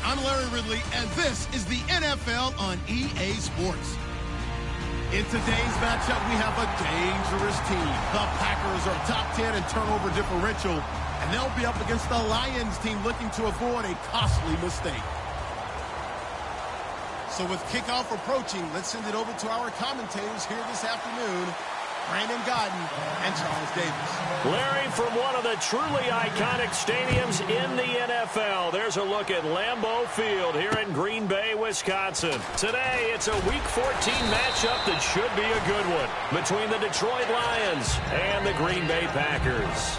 I'm Larry Ridley, and this is the NFL on EA Sports. In today's matchup, we have a dangerous team. The Packers are top 10 in turnover differential, and they'll be up against the Lions team looking to avoid a costly mistake. So with kickoff approaching, let's send it over to our commentators here this afternoon, Brandon Godden and Charles Davis. Larry, from one of the truly iconic stadiums in the NFL, there's a look at Lambeau Field here in Green Bay, Wisconsin. Today, it's a Week 14 matchup that should be a good one between the Detroit Lions and the Green Bay Packers.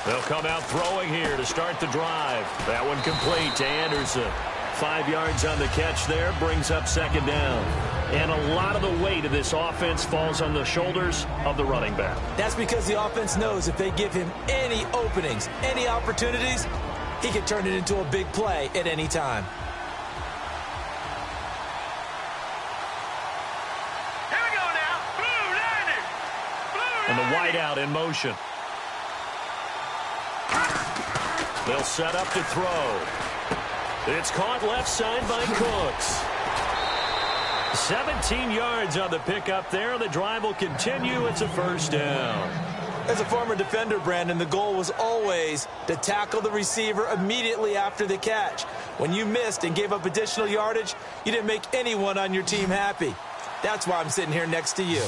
They'll come out throwing here to start the drive. That one complete to Anderson. 5 yards on the catch there, brings up second down. And a lot of the weight of this offense falls on the shoulders of the running back. That's because the offense knows if they give him any openings, any opportunities, he can turn it into a big play at any time. Here we go now. Blue Lightning. And the wideout in motion. They'll set up to throw. It's caught left side by Cooks. 17 yards on the pickup there. The drive will continue. It's a first down. As a former defender, Brandon, the goal was always to tackle the receiver immediately after the catch. When you missed and gave up additional yardage, you didn't make anyone on your team happy. That's why I'm sitting here next to you.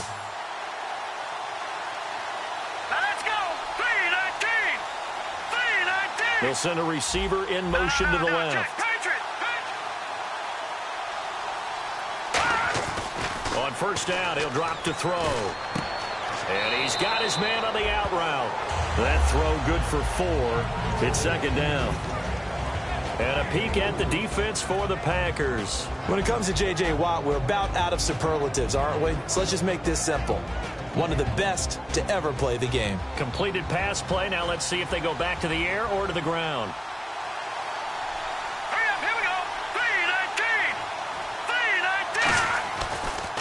They'll send a receiver in motion to the left. On first down, he'll drop to throw. And he's got his man on the out route. That throw good for 4. It's second down. And a peek at the defense for the Packers. When it comes to J.J. Watt, we're about out of superlatives, aren't we? So let's just make this simple. One of the best to ever play the game. Completed pass play. Now let's see if they go back to the air or to the ground. Hurry up, here we go.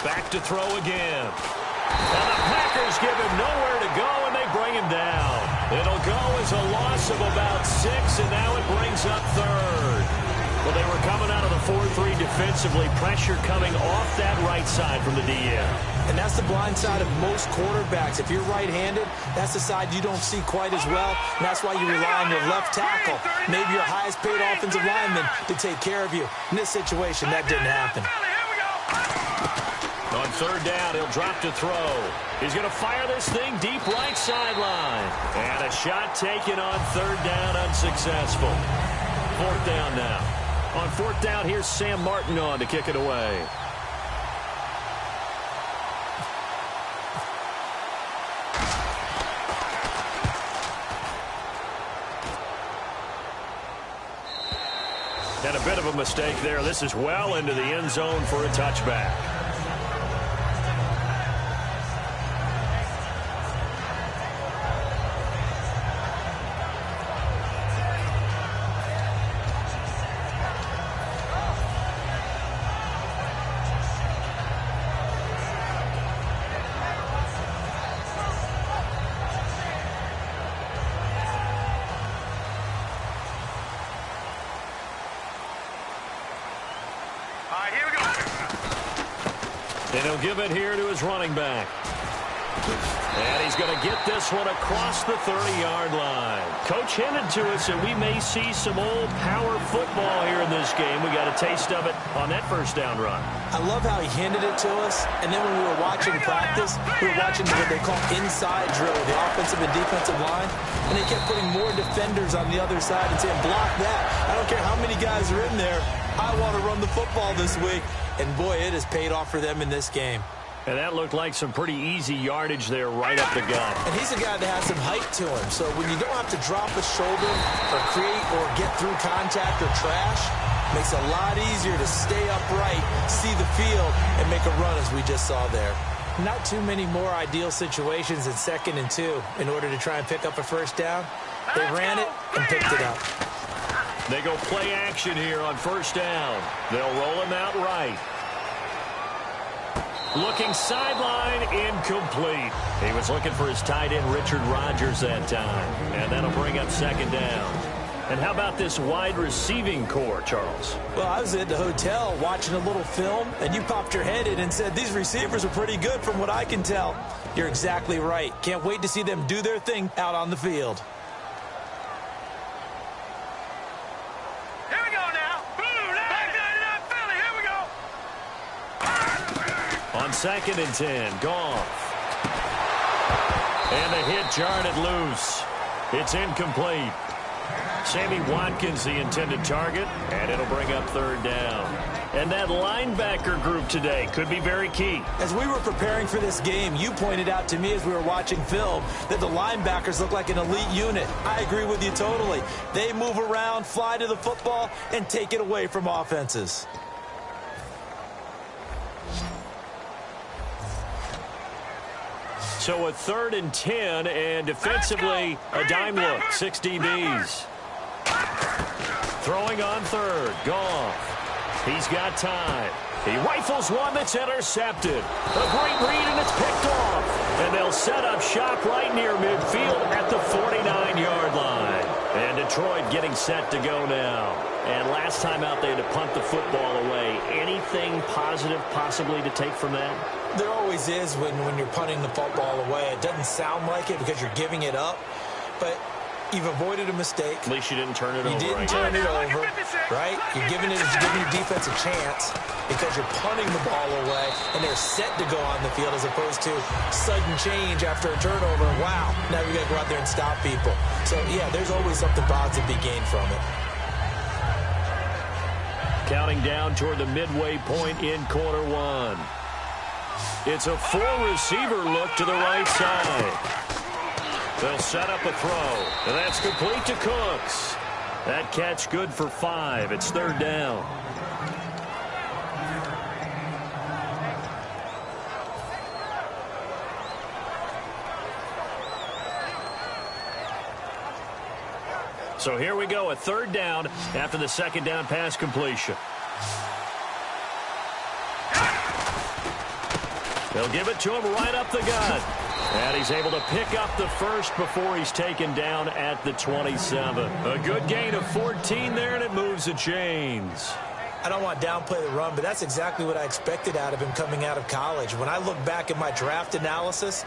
3-19. Back to throw again. And the Packers give him nowhere to go, and they bring him down. It'll go as a loss of about 6, and now it brings up third. Well, they were coming out of the 4-3 defensively. Pressure coming off that right side from the DN. And that's the blind side of most quarterbacks. If you're right-handed, that's the side you don't see quite as well. And that's why you rely on your left tackle, maybe your highest-paid offensive lineman, to take care of you. In this situation, that didn't happen. On third down, he'll drop to throw. He's going to fire this thing deep right sideline. And a shot taken on third down, unsuccessful. Fourth down now. On fourth down, here's Sam Martin on to kick it away. And a bit of a mistake there. This is well into the end zone for a touchback. And he'll give it here to his running back. And he's going to get this one across the 30-yard line. Coach hinted to us that we may see some old power football here in this game. We got a taste of it on that first down run. I love how he hinted it to us, and then when we were watching practice, we were watching what they call inside drill, the offensive and defensive line, and they kept putting more defenders on the other side and saying, block that. I don't care how many guys are in there. I want to run the football this week. And, boy, it has paid off for them in this game. And that looked like some pretty easy yardage there right up the gut. And he's a guy that has some height to him. So when you don't have to drop a shoulder or create or get through contact or trash, it makes it a lot easier to stay upright, see the field, and make a run as we just saw there. Not too many more ideal situations in 2nd and 2 in order to try and pick up a first down. They ran it and picked it up. They go play action here on first down. They'll roll him out right. Looking sideline, incomplete. He was looking for his tight end, Richard Rodgers, that time. And that'll bring up 2nd down. And how about this wide receiving core, Charles? Well, I was at the hotel watching a little film, and you popped your head in and said, these receivers are pretty good from what I can tell. You're exactly right. Can't wait to see them do their thing out on the field. On 2nd and 10, Goff. And the hit jarred it loose. It's incomplete. Sammy Watkins, the intended target, and it'll bring up 3rd down. And that linebacker group today could be very key. As we were preparing for this game, you pointed out to me as we were watching film that the linebackers look like an elite unit. I agree with you totally. They move around, fly to the football, and take it away from offenses. So a 3rd and 10, and defensively, a dime look, 6 DBs. Throwing on 3rd, Goff. He's got time. He rifles one that's intercepted. A great read, and it's picked off. And they'll set up shop right near midfield at the 49-yard line. And Detroit getting set to go now. And last time out, they had to punt the football away. Anything positive possibly to take from that? There always is when you're punting the football away. It doesn't sound like it because you're giving it up, but you've avoided a mistake. At least you didn't turn it over. You didn't turn it over, right? You're giving your defense a chance because you're punting the ball away, and they're set to go on the field as opposed to sudden change after a turnover. Wow, now you got to go out there and stop people. So, yeah, there's always something positive to be gained from it. Counting down toward the midway point in quarter 1. It's a 4-receiver look to the right side. They'll set up a throw, and that's complete to Cooks. That catch good for 5. It's 3rd down. So here we go, a 3rd down after the 2nd down pass completion. They'll give it to him right up the gut. And he's able to pick up the first before he's taken down at the 27. A good gain of 14 there, and it moves the chains. I don't want to downplay the run, but that's exactly what I expected out of him coming out of college. When I look back at my draft analysis,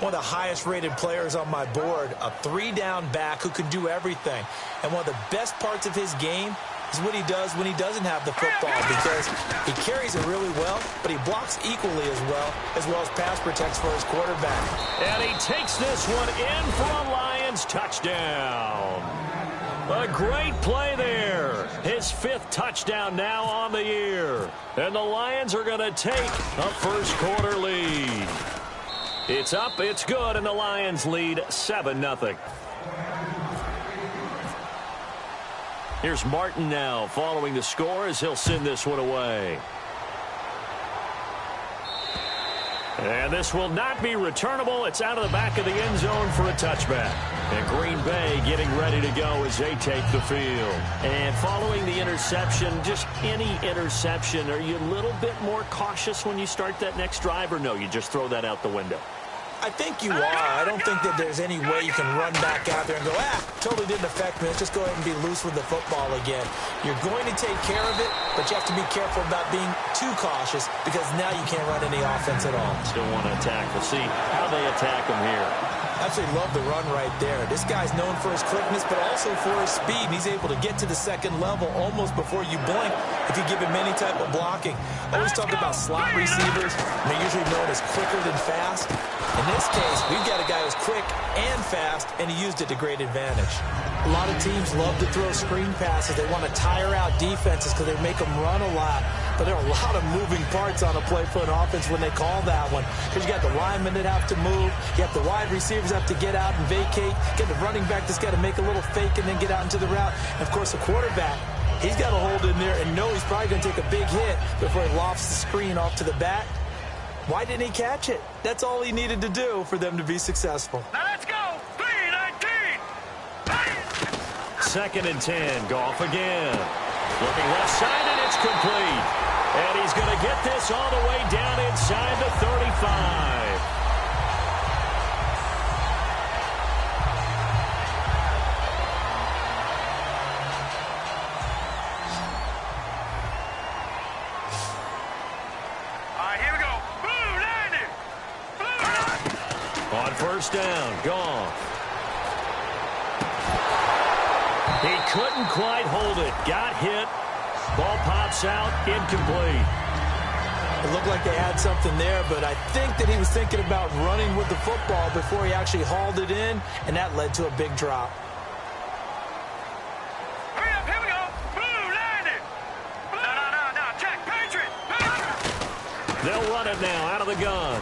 one of the highest-rated players on my board, a 3-down back who can do everything. And one of the best parts of his game is what he does when he doesn't have the football, because he carries it really well, but he blocks equally as well as pass protects for his quarterback. And he takes this one in for a Lions touchdown. A great play there. His 5th touchdown now on the year. And the Lions are going to take a first-quarter lead. It's up, it's good, and the Lions lead 7-0. Here's Martin now following the score as he'll send this one away. And this will not be returnable. It's out of the back of the end zone for a touchback. And Green Bay getting ready to go as they take the field. And following the interception, just any interception, are you a little bit more cautious when you start that next drive, or no, you just throw that out the window? I think you are. I don't think that there's any way you can run back out there and go, totally didn't affect me. Let's just go ahead and be loose with the football again. You're going to take care of it, but you have to be careful about being too cautious because now you can't run any offense at all. Still want to attack. We'll see how they attack him here. Absolutely love the run right there. This guy's known for his quickness, but also for his speed. And he's able to get to the second level almost before you blink if you give him any type of blocking. I always talk about slot receivers. They're usually known as quicker than fast. In this case, we've got a guy who's quick and fast, and he used it to great advantage. A lot of teams love to throw screen passes. They want to tire out defenses because they make them run a lot. But there are a lot of moving parts on a play for an offense when they call that one. Because you got the linemen that have to move. You have the wide receivers have to get out and vacate. You got the running back that's got to make a little fake and then get out into the route. And, of course, the quarterback, he's got to hold in there and know he's probably going to take a big hit before he lofts the screen off to the back. Why didn't he catch it? That's all he needed to do for them to be successful. Now let's go. 3-19. 2nd and 10. Goff again. Looking left side, and it's complete. And he's going to get this all the way down inside the 35. All right, here we go. Blue landing. On 1st down, Goff. He couldn't quite hold it. Got hit. Ball pops out. Incomplete. It looked like they had something there, but I think that he was thinking about running with the football before he actually hauled it in, and that led to a big drop. Hurry up, here we go. Blue landing. No. Check. Patriot. They'll run it now out of the gun.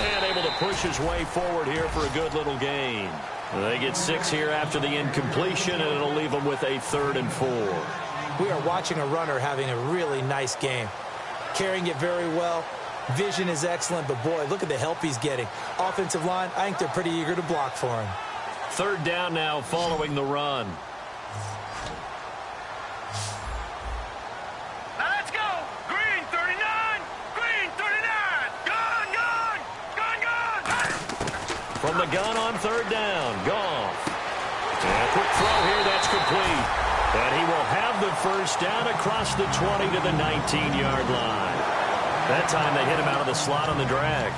And able to push his way forward here for a good little gain. They get 6 here after the incompletion, and it'll leave them with a 3rd and 4. We are watching a runner having a really nice game. Carrying it very well. Vision is excellent, but boy, look at the help he's getting. Offensive line, I think they're pretty eager to block for him. 3rd down now following the run. Now let's go. Green 39. Green 39. Gun. From the gun on 3rd down, Goff. And a quick throw here, that's complete. And he will have the 1st down across the 20 to the 19-yard line. That time they hit him out of the slot on the drag.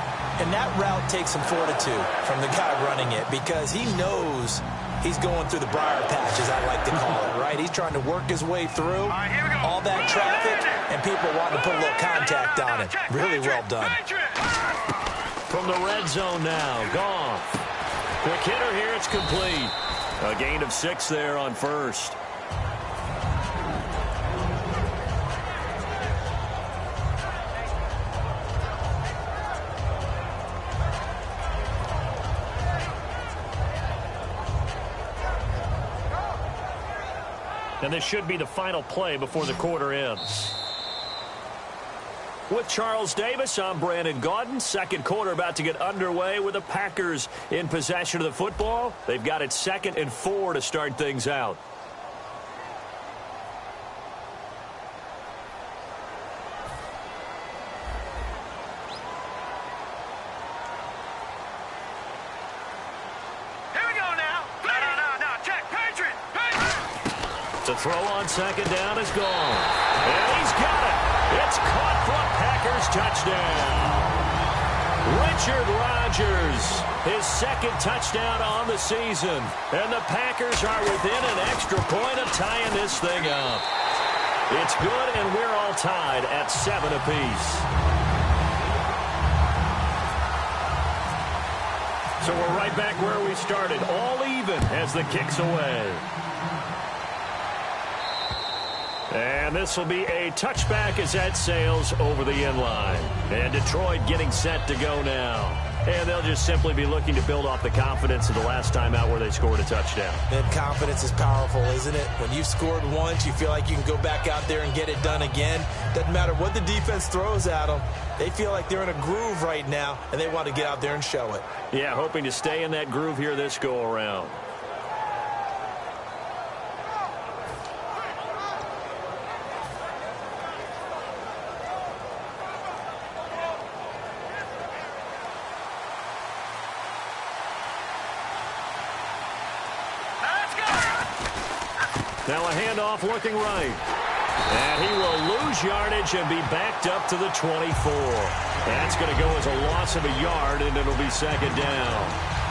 And that route takes some fortitude from the guy running it because he knows he's going through the briar patch, as I like to call it, right? He's trying to work his way through all that traffic, and people want to put a little contact on it. Really well done. From the red zone now, Goff. Quick hitter here, it's complete. A gain of 6 there on 1st. And this should be the final play before the quarter ends. With Charles Davis, I'm Brandon Gaudin. 2nd quarter about to get underway with the Packers in possession of the football. They've got it 2nd and 4 to start things out. Here we go now. No. Check. Patriot. The throw on 2nd down is gone. And he's got it. It's caught for a Packers touchdown. Richard Rodgers, his 2nd touchdown on the season. And the Packers are within an extra point of tying this thing up. It's good, and we're all tied at 7 apiece. So we're right back where we started, all even as the kick's away. And this will be a touchback as that sails over the end line. And Detroit getting set to go now. And they'll just simply be looking to build off the confidence of the last time out where they scored a touchdown. And confidence is powerful, isn't it? When you've scored once, you feel like you can go back out there and get it done again. Doesn't matter what the defense throws at them. They feel like they're in a groove right now, and they want to get out there and show it. Yeah, hoping to stay in that groove here this go-around. Now a handoff looking right. And he will lose yardage and be backed up to the 24. That's going to go as a loss of a yard, and it'll be second down.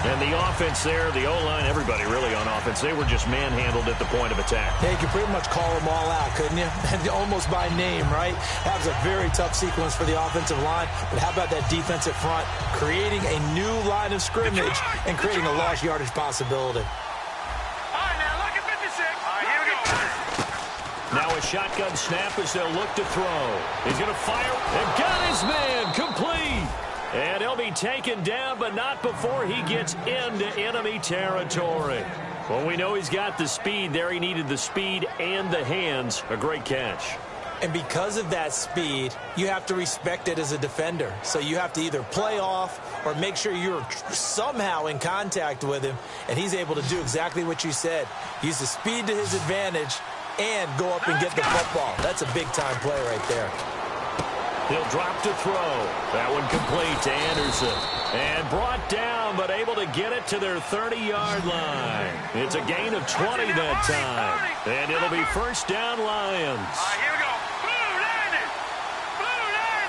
And the offense there, the O-line, everybody really on offense, they were just manhandled at the point of attack. Yeah, you could pretty much call them all out, couldn't you? Almost by name, right? That was a very tough sequence for the offensive line. But how about that defensive front creating a new line of scrimmage and creating a lost yardage possibility? Now a shotgun snap as they'll look to throw. He's going to fire and got his man complete. And he'll be taken down, but not before he gets into enemy territory. Well, we know he's got the speed there. He needed the speed and the hands. A great catch. And because of that speed, you have to respect it as a defender. So you have to either play off or make sure you're somehow in contact with him. And he's able to do exactly what you said. Use the speed to his advantage and go up and get the football. That's a big-time play right there. He'll drop to throw. That one complete to Anderson. And brought down, but able to get it to their 30-yard line. It's a gain of 20 that time. And it'll be first down, Lions. Here we go. Blue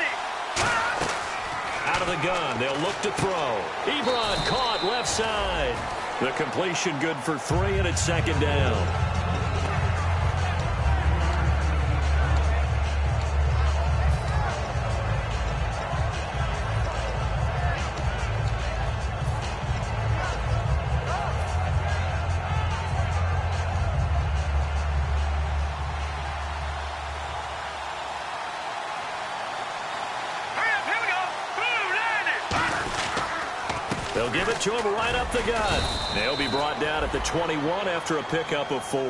90. Out of the gun, they'll look to throw. Ebron caught left side. The completion good for 3, and it's second down. They'll give it to him right up the gut. They'll be brought down at the 21 after a pickup of 4.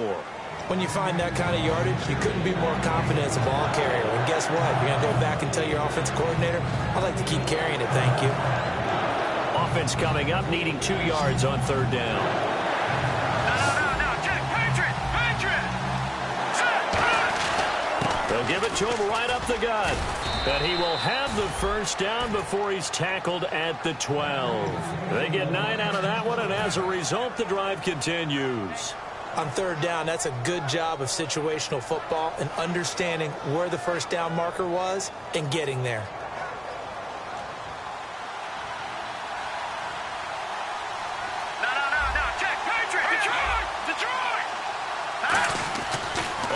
When you find that kind of yardage, you couldn't be more confident as a ball carrier. And guess what? You're going to go back and tell your offensive coordinator, I'd like to keep carrying it, thank you. Offense coming up, needing 2 yards on third down. No. Check. Patriot. They'll give it to him right up the gut. But he will have the first down before he's tackled at the 12. They get 9 out of that one, and as a result, the drive continues. On third down, that's a good job of situational football and understanding where the first down marker was and getting there. No. Check. Patriot. Detroit.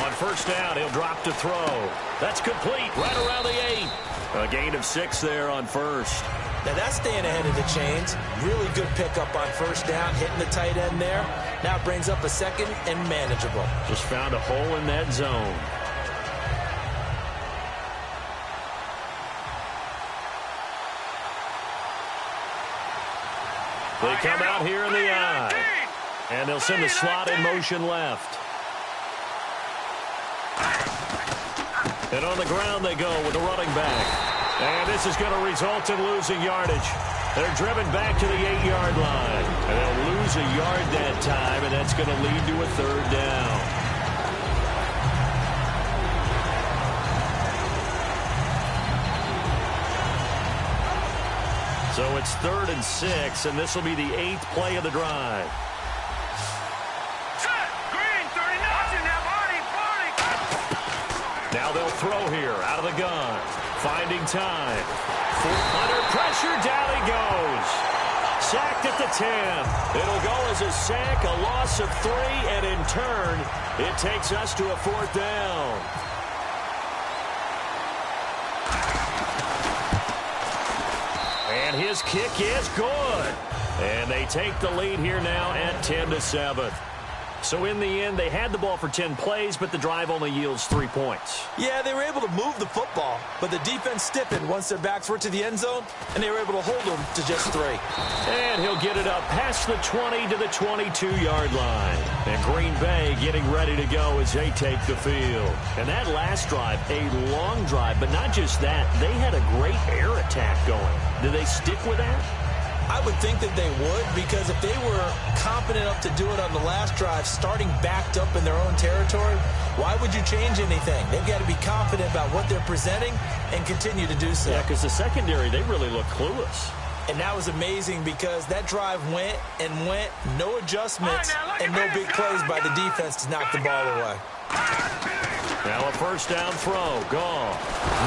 On first down, he'll drop to throw. That's complete right around the 8. A gain of 6 there on first. Now that's staying ahead of the chains. Really good pickup on first down, hitting the tight end there. Now it brings up a second and manageable. Just found a hole in that zone. They come out here in the I. And they'll send the slot in motion left. And on the ground they go with the running back. And this is going to result in losing yardage. They're driven back to the 8-yard line. And they'll lose a yard that time, and that's going to lead to a third down. So it's 3rd and 6, and this will be the 8th play of the drive. Now they'll throw here out of the gun. Finding time. Under pressure, down he goes. Sacked at the 10. It'll go as a sack, a loss of 3, and in turn, it takes us to a 4th down. And his kick is good. And they take the lead here now at 10-7. So in the end, they had the ball for 10 plays, but the drive only yields 3 points. Yeah, they were able to move the football, but the defense stiffened once their backs were to the end zone, and they were able to hold them to just 3. And he'll get it up past the 20 to the 22-yard line. And Green Bay getting ready to go as they take the field. And that last drive, a long drive, but not just that. They had a great air attack going. Do they stick with that? I would think that they would, because if they were competent enough to do it on the last drive, starting backed up in their own territory, why would you change anything? They've got to be confident about what they're presenting and continue to do so. Yeah, because the secondary, they really look clueless. And that was amazing because that drive went and went, no adjustments, and no big plays by the defense to knock the ball away. Now a first down throw, gone.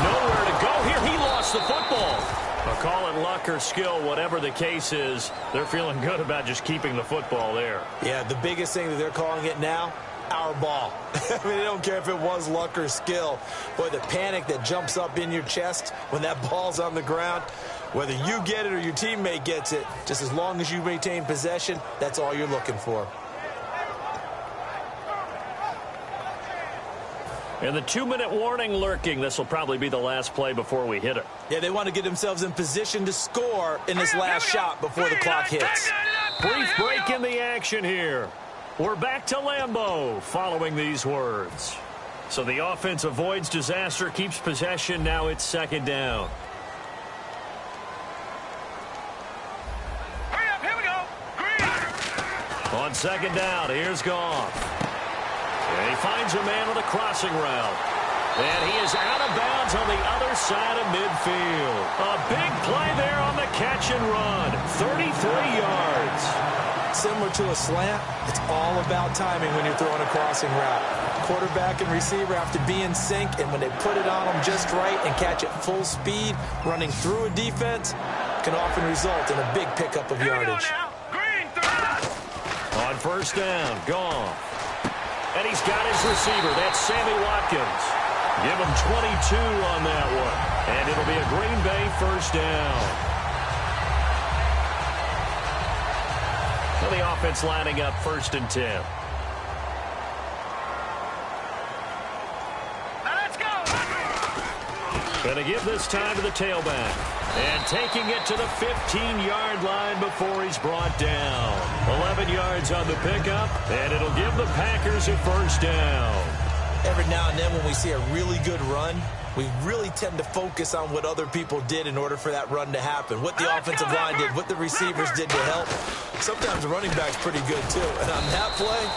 Nowhere to go here. He lost the football. I'll call it luck or skill, whatever the case is. They're feeling good about just keeping the football there. Yeah, the biggest thing that they're calling it now, our ball. I mean, they don't care if it was luck or skill. Boy, the panic that jumps up in your chest when that ball's on the ground, whether you get it or your teammate gets it, just as long as you maintain possession, that's all you're looking for. And the 2-minute warning lurking. This will probably be the last play before we hit it. Yeah, they want to get themselves in position to score in this last shot before the clock hits. Brief break in the action here. We're back to Lambeau following these words. So the offense avoids disaster, keeps possession. Now it's second down. Hurry up, here we go. Green. On second down, here's Goff. And he finds a man on the crossing route. And he is out of bounds on the other side of midfield. A big play there on the catch and run. 33 yards. Similar to a slant, it's all about timing when you're throwing a crossing route. Quarterback and receiver have to be in sync, and when they put it on them just right and catch it full speed, running through a defense can often result in a big pickup of yardage. Green, On first down, gone. And he's got his receiver. That's Sammy Watkins. Give him 22 on that one. And it'll be a Green Bay first down. So the offense lining up first and 10. Now let's go. Going to give this time to the tailback. And taking it to the 15-yard line before he's brought down. 11 yards on the pickup, and it'll give the Packers a first down. Every now and then when we see a really good run, we really tend to focus on what other people did in order for that run to happen. What the offensive line did, what the receivers did to help. Sometimes the running back's pretty good, too. And on that play,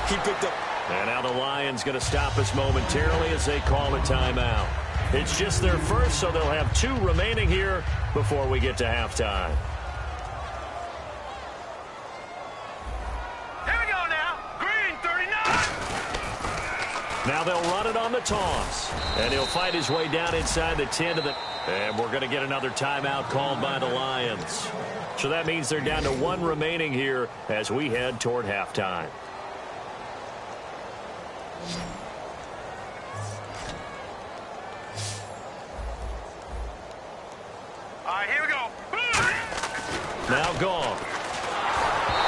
he picked up. And now the Lions going to stop us momentarily as they call a timeout. It's just their first, so they'll have 2 remaining here before we get to halftime. Here we go now. Green, 39. Now they'll run it on the toss. And he'll fight his way down inside the 10 to the... And we're going to get another timeout called by the Lions. So that means they're down to 1 remaining here as we head toward halftime. All right, here we go. Now gone.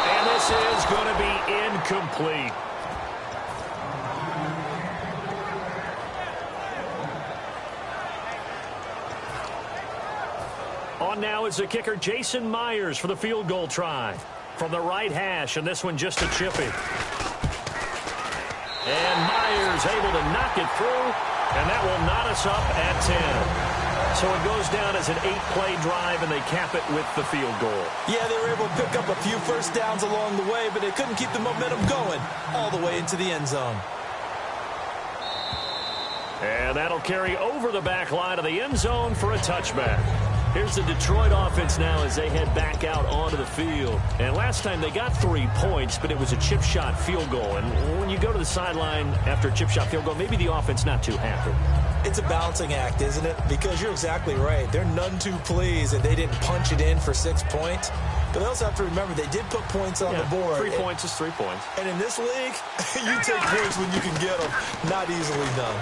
And this is going to be incomplete. On now is the kicker, Jason Myers, for the field goal try. From the right hash, and this one just a chippy. And Myers able to knock it through, and that will knot us up at 10. So it goes down as an 8-play drive, and they cap it with the field goal. Yeah, they were able to pick up a few first downs along the way, but they couldn't keep the momentum going all the way into the end zone. And that'll carry over the back line of the end zone for a touchback. Here's the Detroit offense now as they head back out onto the field. And last time they got 3 points, but it was a chip shot field goal. And when you go to the sideline after a chip shot field goal, maybe the offense not too happy. It's a balancing act, isn't it? Because you're exactly right. They're none too pleased that they didn't punch it in for 6 points. But they also have to remember they did put points on the board. 3 points is 3 points. And in this league, you take points when you can get them. Not easily done.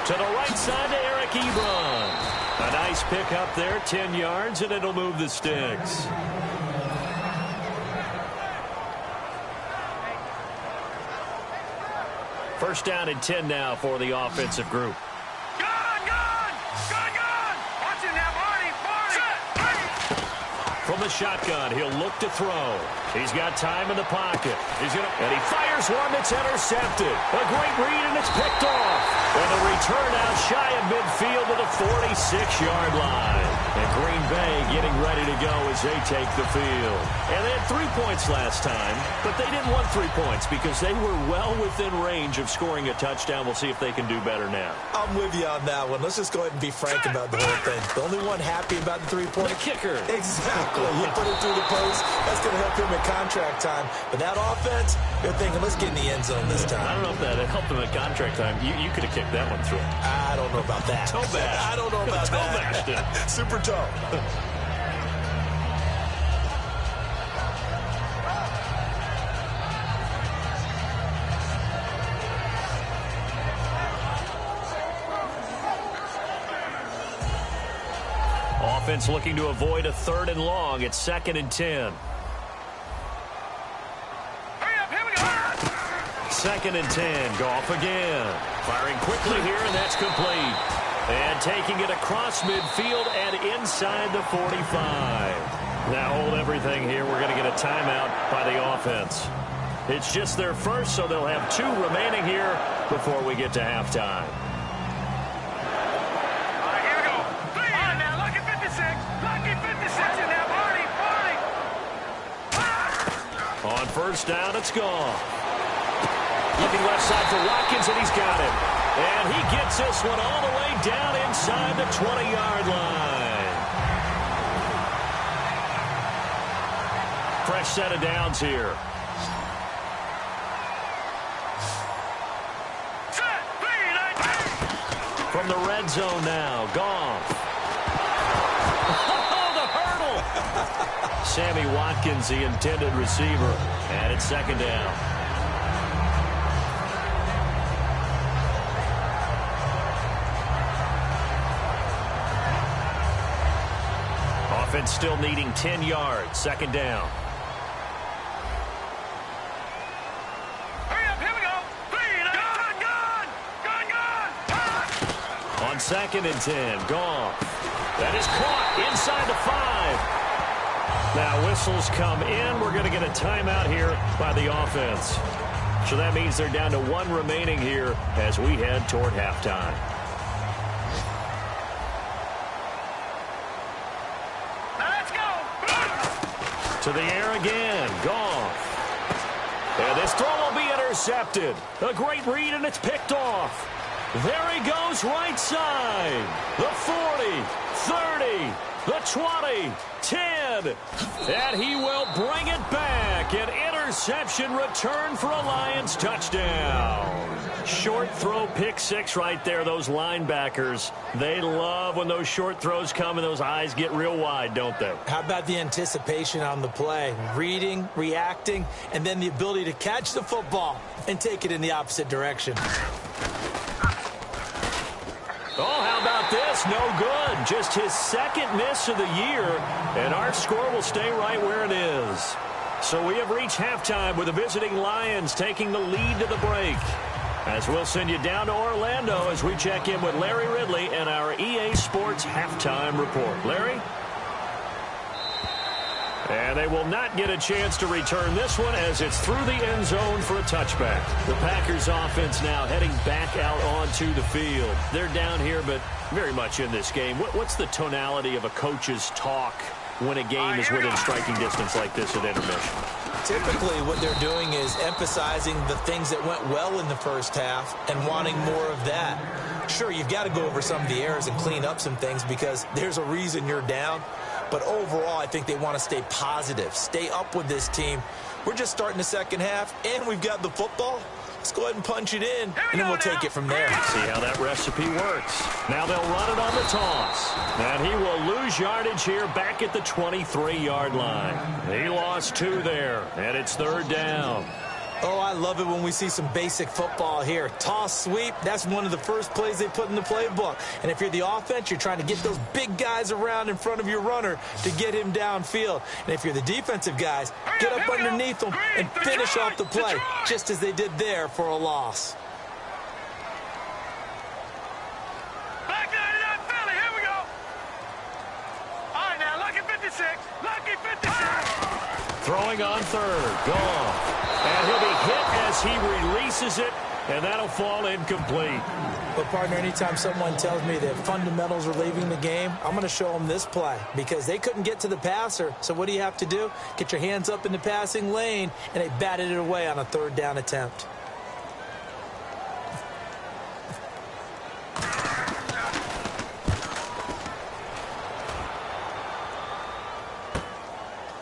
To the right side to Eric Ebron. A nice pick up there, 10 yards, and it'll move the sticks. First down and 10 now for the offensive group. Gone! Watch him now, Barney! From the shotgun, he'll look to throw. He's got time in the pocket. And he fires one that's intercepted. A great read, and it's picked off. And a return out shy of midfield to the 46-yard line. And Green Bay getting ready to go as they take the field. And they had 3 points last time, but they didn't want 3 points because they were well within range of scoring a touchdown. We'll see if they can do better now. I'm with you on that one. Let's just go ahead and be frank about the whole thing. The only one happy about the 3 points. The kicker. Exactly. He put it through the post. That's going to help him in contract time. But that offense, they're thinking, let's get in the end zone this time. I don't know if that helped them at contract time. You could have kicked that one through. I don't know about that. Toe bash. I don't know about toe that. Bashed it. Super toe. Offense looking to avoid a 3rd and long. It's 2nd and 10. Hurry up, here we go. 2nd and 10. Goff again. Firing quickly here, and that's complete. And taking it across midfield and inside the 45. Now hold everything here. We're going to get a timeout by the offense. It's just their first, so they'll have 2 remaining here before we get to halftime. All right, here we go. All right, now, lucky 56. Lucky 56 in there. Marty. On first down, it's gone. Looking left side for Watkins, and he's got it. And he gets this one all the way down inside the 20-yard line. Fresh set of downs here. Set, speed, From the red zone now, Goff. Oh, the hurdle! Sammy Watkins, the intended receiver. And it's 2nd down. Offense still needing 10 yards. 2nd down. Hurry up, here we go. Gun. On 2nd and 10, Goff. That is caught inside the 5. Now whistles come in. We're going to get a timeout here by the offense. So that means they're down to 1 remaining here as we head toward halftime. To the air again. Goff. And this throw will be intercepted. A great read, and it's picked off. There he goes right side. The 40, 30, the 20, 10. And he will bring it back. An interception return for a Lions touchdown. Short throw, pick 6 right there. Those linebackers, they love when those short throws come and those eyes get real wide, don't they? How about the anticipation on the play? Reading, reacting, and then the ability to catch the football and take it in the opposite direction. Oh, how about this? No good. Just his 2nd miss of the year, and our score will stay right where it is. So we have reached halftime with the visiting Lions taking the lead to the break. As we'll send you down to Orlando as we check in with Larry Ridley and our EA Sports Halftime Report. Larry? And they will not get a chance to return this one as it's through the end zone for a touchback. The Packers offense now heading back out onto the field. They're down here, but very much in this game. What's the tonality of a coach's talk when a game is within striking distance like this at intermission? Typically, what they're doing is emphasizing the things that went well in the first half and wanting more of that. Sure, you've got to go over some of the errors and clean up some things because there's a reason you're down. But overall, I think they want to stay positive, stay up with this team. We're just starting the second half, and we've got the football. Let's go ahead and punch it in, and then we'll take it from there. See how that recipe works. Now they'll run it on the toss. And he will lose yardage here back at the 23-yard line. He lost 2 there, and it's 3rd down. Oh, I love it when we see some basic football here. Toss, sweep, that's one of the first plays they put in the playbook. And if you're the offense, you're trying to get those big guys around in front of your runner to get him downfield. And if you're the defensive guys, get up underneath them and finish off the play, just as they did there for a loss. Back out of that belly, here we go. All right, now, lucky 56. Lucky 56. Throwing on 3rd. Goff. And he'll be hit as he releases it And that'll fall incomplete. But, partner, anytime someone tells me that fundamentals are leaving the game, I'm going to show them this play because they couldn't get to the passer. So what do you have to do? Get your hands up in the passing lane, and they batted it away on a third down attempt.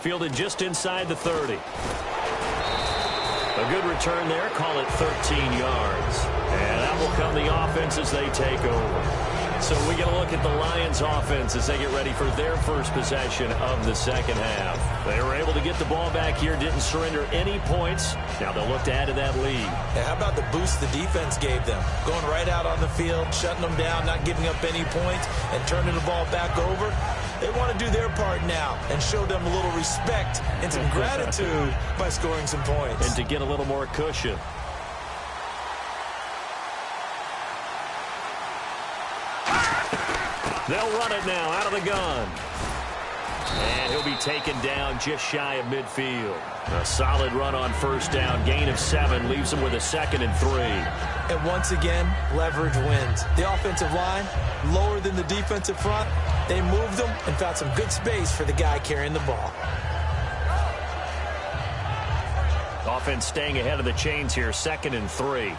Fielded just inside the 30. A good return there. Call it 13 yards. And that will come the offense as they take over. So we get a look at the Lions offense as they get ready for their first possession of the second half. They were able to get the ball back here, didn't surrender any points. Now they'll look to add to that lead. Yeah, how about the boost the defense gave them? Going right out on the field, shutting them down, not giving up any points, and turning the ball back over. They want to do their part now and show them a little respect and some gratitude by scoring some points. And to get a little more cushion. They'll run it now out of the gun. And he'll be taken down just shy of midfield. A solid run on first down. Gain of 7 leaves him with a 2nd and 3. And once again, leverage wins. The offensive line, lower than the defensive front. They moved them and found some good space for the guy carrying the ball. Offense staying ahead of the chains here. 2nd and 3.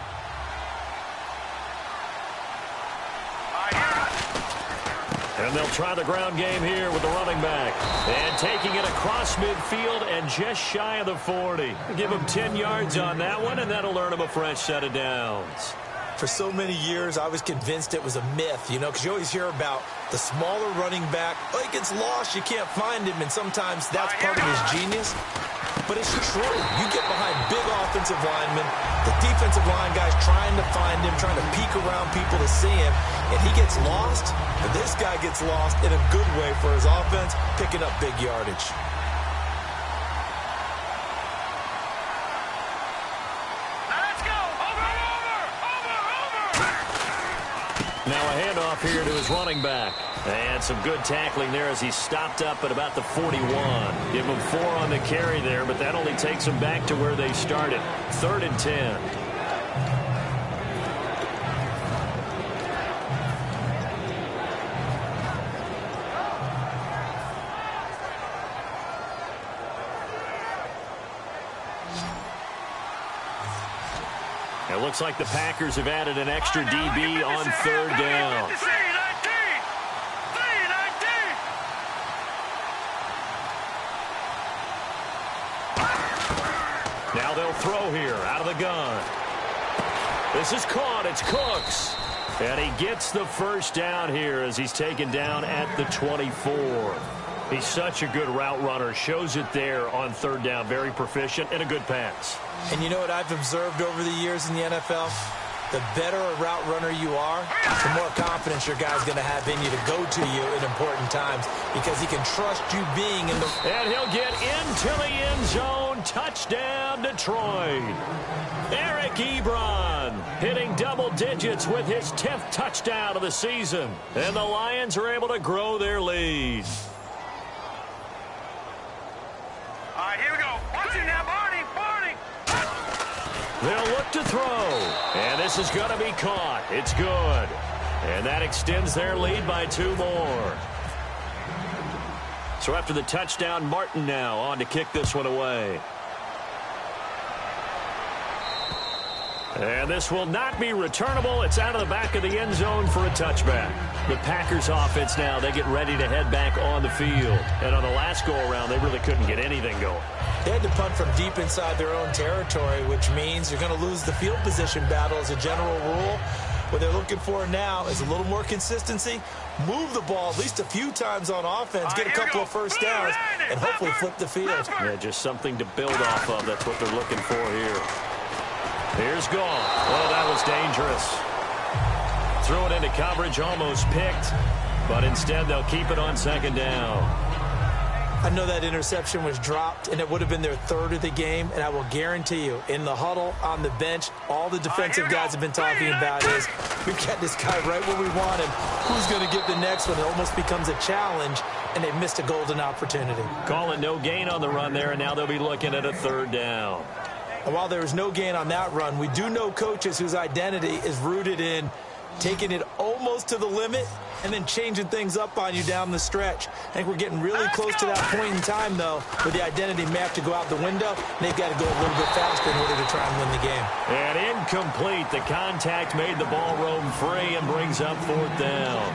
And they'll try the ground game here with the running back. And taking it across midfield and just shy of the 40. Give him 10 yards on that one, and that'll earn him a fresh set of downs. For so many years, I was convinced it was a myth, because you always hear about the smaller running back. Oh, he gets lost, you can't find him, and sometimes that's part of his genius. But it's true. You get behind big offensive linemen, the defensive line guys trying to find him, trying to peek around people to see him, and he gets lost. But this guy gets lost in a good way for his offense, picking up big yardage. Now a handoff here to his running back. And some good tackling there as he stopped up at about the 41. Give him 4 on the carry there, but that only takes him back to where they started. 3rd and 10. It looks like the Packers have added an extra DB on 3rd down. Now they'll throw here out of the gun. This is caught. It's Cooks. And he gets the first down here as he's taken down at the 24. He's such a good route runner. Shows it there on 3rd down. Very proficient and a good pass. And you know what I've observed over the years in the NFL? The better a route runner you are, the more confidence your guy's going to have in you to go to you in important times because he can trust you being in the... And he'll get into the end zone. Touchdown, Detroit. Eric Ebron hitting double digits with his 10th touchdown of the season. And the Lions are able to grow their lead. All right, here we go. Watch it now, Barney. They'll look to throw. And this is going to be caught. It's good. And that extends their lead by 2 more. So after the touchdown, Martin now on to kick this one away. And this will not be returnable. It's out of the back of the end zone for a touchback. The Packers offense now, they get ready to head back on the field. And on the last go-around, they really couldn't get anything going. They had to punt from deep inside their own territory, which means you're going to lose the field position battle as a general rule. What they're looking for now is a little more consistency, move the ball at least a few times on offense, get a couple of first downs, and hopefully flip the field. Yeah, just something to build off of. That's what they're looking for here. Here's Gall. Oh, that was dangerous. Threw it into coverage, almost picked, but instead they'll keep it on 2nd down. I know that interception was dropped, and it would have been their 3rd of the game, and I will guarantee you, in the huddle, on the bench, all the defensive guys have been talking about is, we've got this guy right where we want him. Who's going to get the next one? It almost becomes a challenge, and they missed a golden opportunity. Calling no gain on the run there, and now they'll be looking at a 3rd down. And while there was no gain on that run, we do know coaches whose identity is rooted in taking it almost to the limit and then changing things up on you down the stretch. I think we're getting really close to that point in time, though, where the identity may have to go out the window, and they've got to go a little bit faster in order to try and win the game. And incomplete. The contact made the ball roam free and brings up 4th down.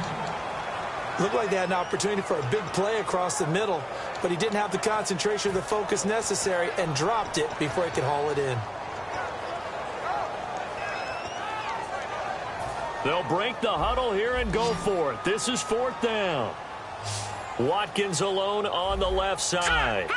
Looked like they had an opportunity for a big play across the middle, but he didn't have the concentration or the focus necessary and dropped it before he could haul it in. They'll break the huddle here and go for it. This is 4th down. Watkins alone on the left side.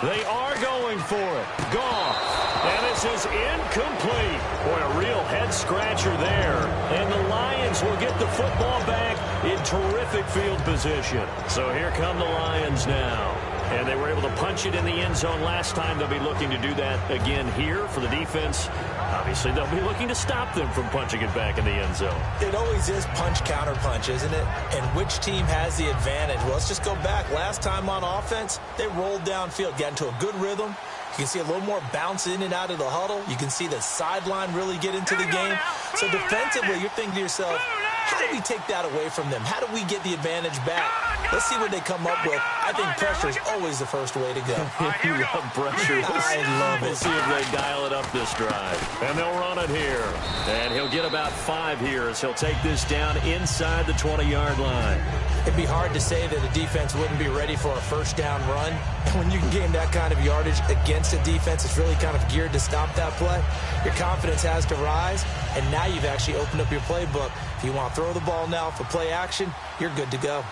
They are going for it. Goff. And this is incomplete. Boy, a real head-scratcher there. And the Lions will get the football back in terrific field position. So here come the Lions now. And they were able to punch it in the end zone last time. They'll be looking to do that again here for the defense. Obviously, they'll be looking to stop them from punching it back in the end zone. It always is punch-counter-punch, isn't it? And which team has the advantage? Well, let's just go back. Last time on offense, they rolled downfield, got into a good rhythm. You can see a little more bounce in and out of the huddle. You can see the sideline really get into the game. So defensively, you're thinking to yourself, how do we take that away from them? How do we get the advantage back? Let's see what they come up with. I think pressure is always the first way to go. You love pressure. I love it. We'll see if they dial it up this drive. And they'll run it here. And he'll get about 5 here as he'll take this down inside the 20-yard line. It'd be hard to say that a defense wouldn't be ready for a first down run. And when you can gain that kind of yardage against a defense, it's really kind of geared to stop that play. Your confidence has to rise, and now you've actually opened up your playbook. If you want to throw the ball now for play action, you're good to go.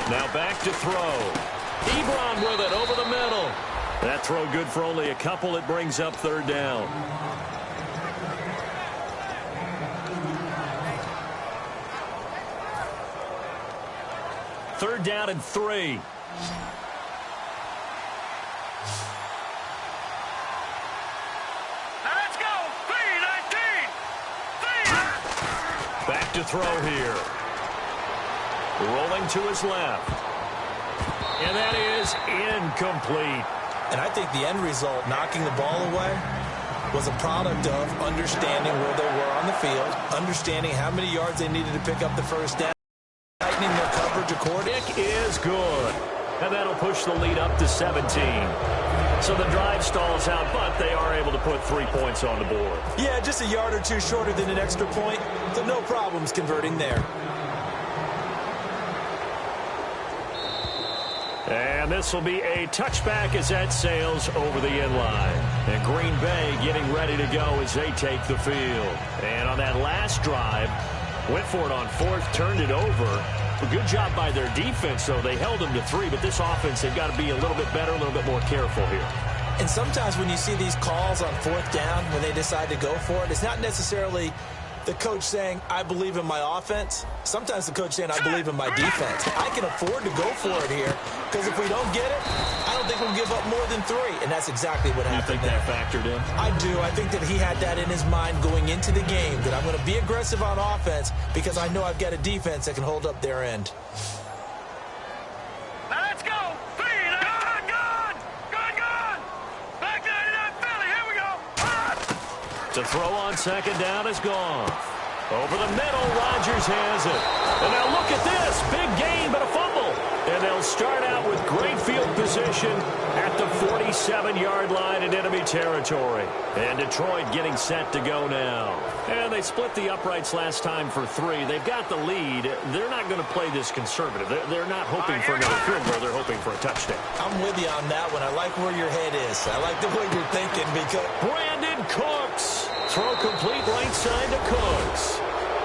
Now back to throw. Ebron with it over the middle. That throw good for only a couple. It brings up 3rd down. Third down and 3. Let's go. 3-19. Back to throw here. Rolling to his left. And that is incomplete. And I think the end result, knocking the ball away, was a product of understanding where they were on the field, understanding how many yards they needed to pick up the first down, tightening their coverage accordingly. Kick is good. And that'll push the lead up to 17. So the drive stalls out, but they are able to put 3 points on the board. Yeah, just a yard or two shorter than an extra point, so no problems converting there. And this will be a touchback as that sails over the end line. And Green Bay getting ready to go as they take the field. And on that last drive, went for it on 4th, turned it over. A good job by their defense, though. They held them to 3, but this offense, they've got to be a little bit better, a little bit more careful here. And sometimes when you see these calls on 4th down, when they decide to go for it, it's not necessarily the coach saying, I believe in my offense. Sometimes the coach saying, I believe in my defense. I can afford to go for it here, because if we don't get it, I don't think we'll give up more than 3. And that's exactly what happened. You think that factored in? I do. I think that he had that in his mind going into the game, that I'm going to be aggressive on offense because I know I've got a defense that can hold up their end. Let's go. 3. Good. Back to Philly. Here we go. To throw on 2nd down is gone. Over the middle, Rodgers has it. And now look at this. Big gain, but a fumble. And they'll start out with great field position at the 47-yard line in enemy territory. And Detroit getting set to go now. And they split the uprights last time for 3. They've got the lead. They're not going to play this conservative. They're not hoping for another field goal. They're hoping for a touchdown. I'm with you on that one. I like where your head is. I like the way you're thinking because Brandon Cooks. Throw complete right side to Cooks.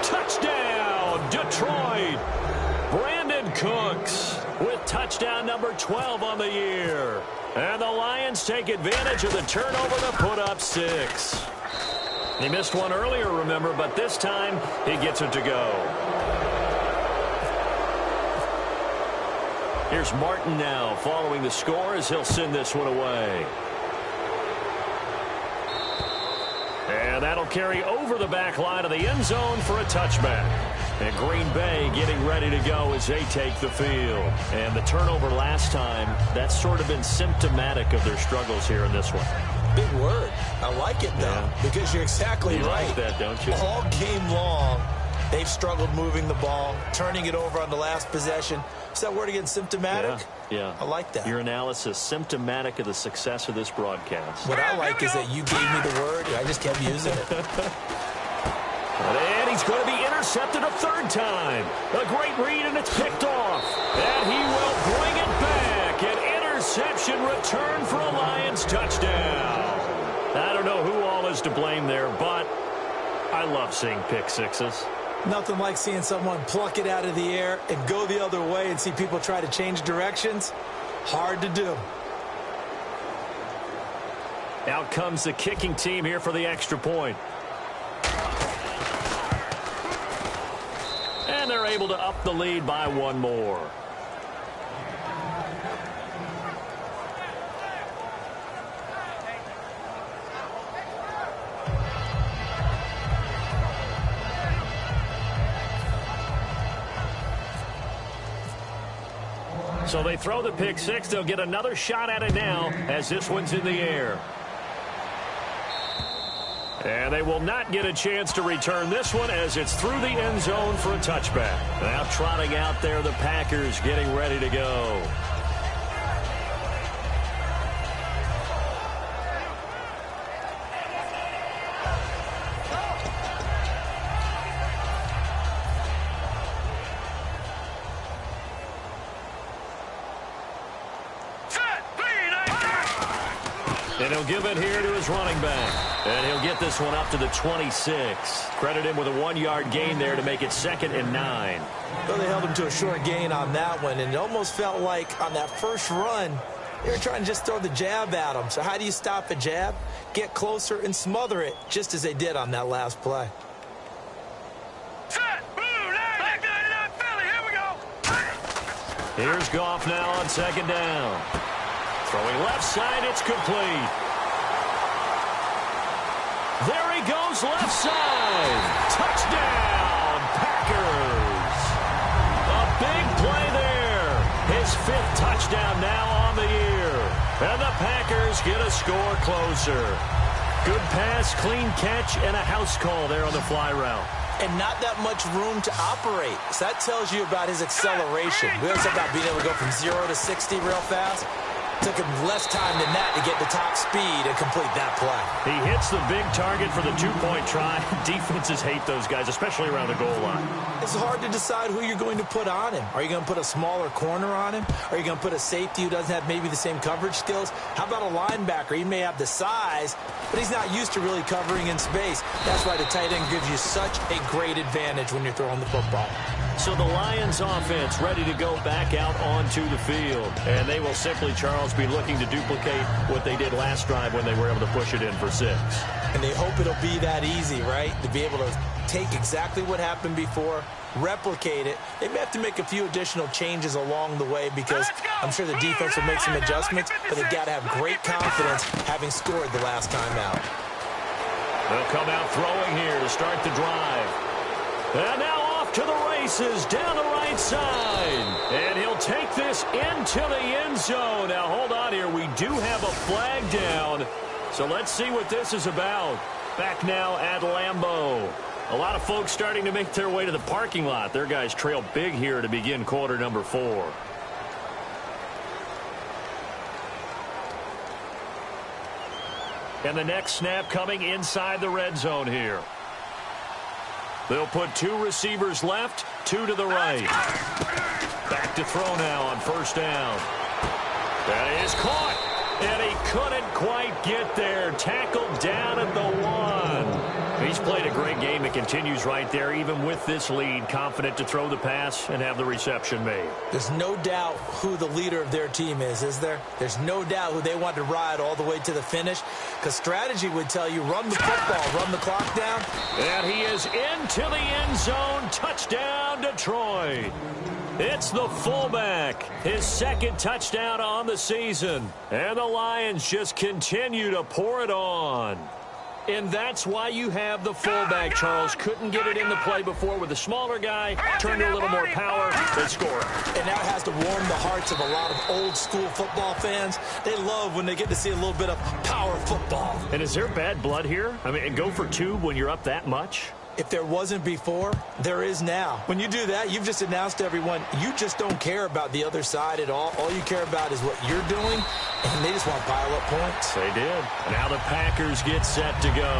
Touchdown, Detroit. Brandon Cooks with touchdown number 12 on the year. And the Lions take advantage of the turnover to put up 6. He missed one earlier, remember, but this time he gets it to go. Here's Martin now following the score as he'll send this one away. And And that'll carry over the back line of the end zone for a touchback. And Green Bay getting ready to go as they take the field. And the turnover last time, that's sort of been symptomatic of their struggles here in this one. Big word. I like it, though, because you're exactly right. You like that, don't you? All game long, they've struggled moving the ball, turning it over on the last possession. Is that word again, symptomatic? Yeah. I like that. Your analysis, symptomatic of the success of this broadcast. What I like is that you gave me the word, and I just kept using it. And he's going to be intercepted a third time. A great read, and it's picked off. And he will bring it back. An interception return for a Lions touchdown. I don't know who all is to blame there, but I love seeing pick sixes. Nothing like seeing someone pluck it out of the air and go the other way and see people try to change directions. Hard to do. Out comes the kicking team here for the extra point. And they're able to up the lead by one more. So they throw the pick six. They'll get another shot at it now as this one's in the air. And they will not get a chance to return this one as it's through the end zone for a touchback. Now trotting out there, the Packers getting ready to go. And he'll give it here to his running back. And he'll get this one up to the 26. Credit him with a 1-yard gain there to make it 2nd and 9. Well, they held him to a short gain on that one, and it almost felt like on that first run, they were trying to just throw the jab at him. So how do you stop a jab? Get closer and smother it, just as they did on that last play. Here's Goff now on 2nd down. Throwing left side, it's complete. There he goes, left side. Touchdown, Packers. A big play there. His 5th touchdown now on the year. And the Packers get a score closer. Good pass, clean catch, and a house call there on the fly route. And not that much room to operate. So that tells you about his acceleration. We always talk about being able to go from 0 to 60 real fast. Took him less time than that to get the top speed and complete that play. He hits the big target for the 2-point try. Defenses hate those guys, especially around the goal line. It's hard to decide who you're going to put on him. Are you going to put a smaller corner on him? Are you going to put a safety who doesn't have maybe the same coverage skills? How about a linebacker? He may have the size, but he's not used to really covering in space. That's why the tight end gives you such a great advantage when you're throwing the football. So the Lions offense ready to go back out onto the field. And they will simply, Charles, be looking to duplicate what they did last drive when they were able to push it in for 6. And they hope it'll be that easy, right? To be able to take exactly what happened before, replicate it. They may have to make a few additional changes along the way because I'm sure the defense will make some adjustments, but they've got to have great confidence having scored the last time out. They'll come out throwing here to start the drive. And now off to the races down the right side. And he'll take this into the end zone. Now, hold on here. We do have a flag down. So let's see what this is about. Back now at Lambeau. A lot of folks starting to make their way to the parking lot. Their guys trail big here to begin quarter number 4. And the next snap coming inside the red zone here. They'll put 2 receivers left, 2 to the right. Back to throw now on 1st down. That is caught. And he couldn't quite get there. Tackled down at the 1. He's played a great game. It continues right there, even with this lead. Confident to throw the pass and have the reception made. There's no doubt who the leader of their team is there? There's no doubt who they want to ride all the way to the finish. Because strategy would tell you, run the football, run the clock down. And he is into the end zone. Touchdown, Detroit. It's the fullback. His 2nd touchdown on the season. And the Lions just continue to pour it on. And that's why you have the fullback, Charles. Couldn't get it in the play before with the smaller guy. Turned to a little more power. They score. And that has to warm the hearts of a lot of old-school football fans. They love when they get to see a little bit of power football. And is there bad blood here? I mean, go for two when you're up that much? If there wasn't before, there is now. When you do that, you've just announced to everyone, you just don't care about the other side at all. All you care about is what you're doing, and they just want to pile up points. They did. Now the Packers get set to go.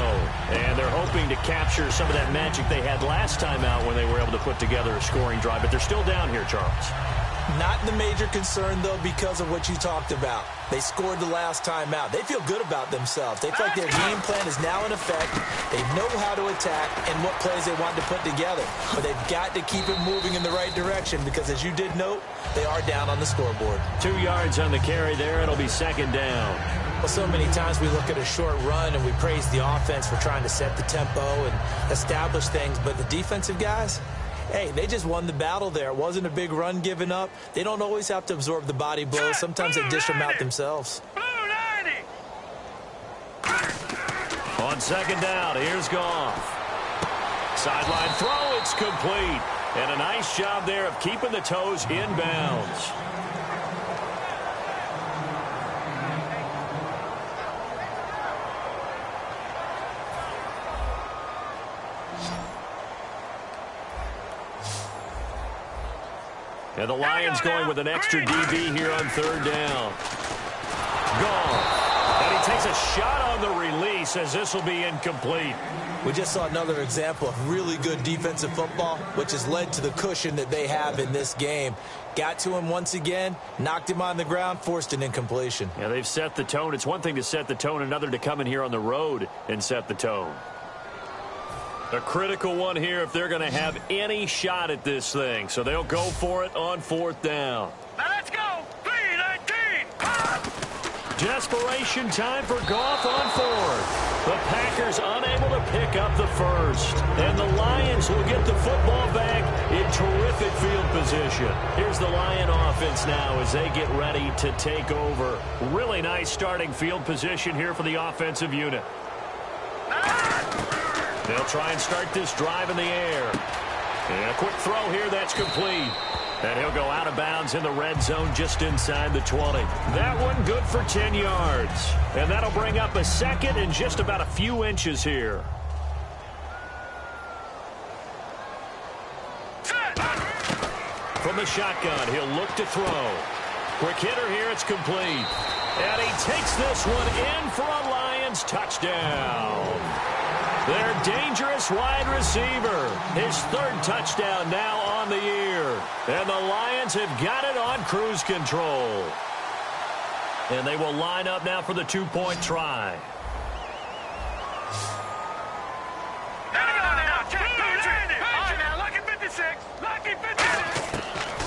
And they're hoping to capture some of that magic they had last time out when they were able to put together a scoring drive. But they're still down here, Charles. Not the major concern, though, because of what you talked about. They scored the last time out. They feel good about themselves. They feel like their game plan is now in effect. They know how to attack and what plays they want to put together. But they've got to keep it moving in the right direction because, as you did note, they are down on the scoreboard. 2 yards on the carry there. It'll be second down. Well, so many times we look at a short run and we praise the offense for trying to set the tempo and establish things. But the defensive guys, hey, they just won the battle there. It wasn't a big run given up. They don't always have to absorb the body blows. Sometimes they dish them out themselves. On second down, here's Goff. Sideline throw, it's complete. And a nice job there of keeping the toes in bounds. And the Lions going with an extra DB here on third down. Goff. And he takes a shot on the release as this will be incomplete. We just saw another example of really good defensive football, which has led to the cushion that they have in this game. Got to him once again, knocked him on the ground, forced an incompletion. Yeah, they've set the tone. It's one thing to set the tone, another to come in here on the road and set the tone. A critical one here if they're going to have any shot at this thing. So they'll go for it on fourth down. Now let's go. 3-19. Desperation time for Goff on fourth. The Packers unable to pick up the first. And the Lions will get the football back in terrific field position. Here's the Lion offense now as they get ready to take over. Really nice starting field position here for the offensive unit. They'll try and start this drive in the air. And a quick throw here, that's complete. And he'll go out of bounds in the red zone just inside the 20. That one good for 10 yards. And that'll bring up a second and just about a few inches here. From the shotgun, he'll look to throw. Quick hitter here, it's complete. And he takes this one in for a Lions touchdown. Their dangerous wide receiver. His third touchdown now on the year. And the Lions have got it on cruise control. And they will line up now for the two-point try.